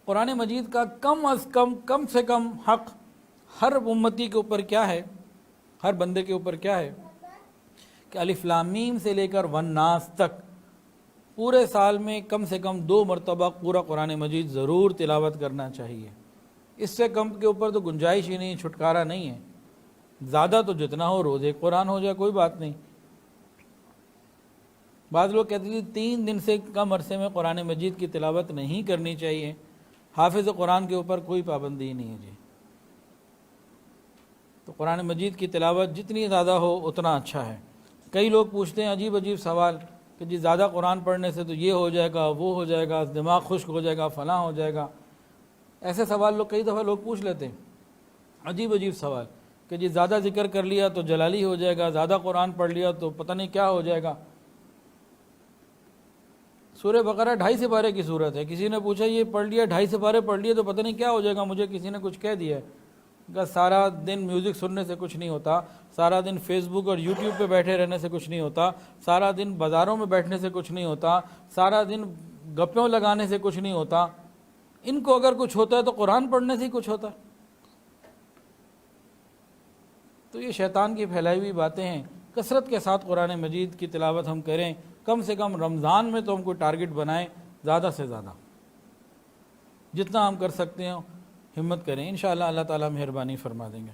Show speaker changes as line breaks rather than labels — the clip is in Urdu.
قرآن مجید کا کم سے کم حق ہر امتی کے اوپر کیا ہے، ہر بندے کے اوپر کیا ہے کہ الف لام میم سے لے کر والناس تک پورے سال میں کم سے کم 2 مرتبہ پورا قرآن مجید ضرور تلاوت کرنا چاہیے۔ اس سے کم کے اوپر تو گنجائش ہی نہیں، چھٹکارا نہیں ہے۔ زیادہ تو جتنا ہو، روز ایک قرآن ہو جائے کوئی بات نہیں۔ بعض لوگ کہتے ہیں 3 دن سے کم عرصے میں قرآن مجید کی تلاوت نہیں کرنی چاہیے۔ حافظ قرآن کے اوپر کوئی پابندی نہیں ہے جی۔ تو قرآن مجید کی تلاوت جتنی زیادہ ہو اتنا اچھا ہے۔ کئی لوگ پوچھتے ہیں عجیب سوال کہ جی زیادہ قرآن پڑھنے سے تو یہ ہو جائے گا، وہ ہو جائے گا، دماغ خشک ہو جائے گا، فلاں ہو جائے گا۔ ایسے سوال کئی دفعہ لوگ پوچھ لیتے ہیں، عجیب سوال کہ جی زیادہ ذکر کر لیا تو جلالی ہو جائے گا، زیادہ قرآن پڑھ لیا تو پتہ نہیں کیا ہو جائے گا۔ سورہ بقرہ 2.5 سپارے کی صورت ہے۔ کسی نے پوچھا یہ پڑھ لیا 2.5 سپارے پڑھ لیے تو پتہ نہیں کیا ہو جائے گا، مجھے کسی نے کچھ کہہ دیا ہے کہ سارا دن میوزک سننے سے کچھ نہیں ہوتا، سارا دن فیس بک اور یوٹیوب پہ بیٹھے رہنے سے کچھ نہیں ہوتا، سارا دن بازاروں میں بیٹھنے سے کچھ نہیں ہوتا، سارا دن گپوں لگانے سے کچھ نہیں ہوتا۔ ان کو اگر کچھ ہوتا ہے تو قرآن پڑھنے سے ہی کچھ ہوتا ہے۔ تو یہ شیطان کی پھیلائی ہوئی باتیں ہیں۔ کثرت کے ساتھ قرآن مجید کی تلاوت ہم کریں، کم سے کم رمضان میں تو ہم کو ٹارگٹ بنائیں، زیادہ سے زیادہ جتنا ہم کر سکتے ہیں ہمت کریں، انشاءاللہ اللہ تعالیٰ مہربانی فرما دیں گے۔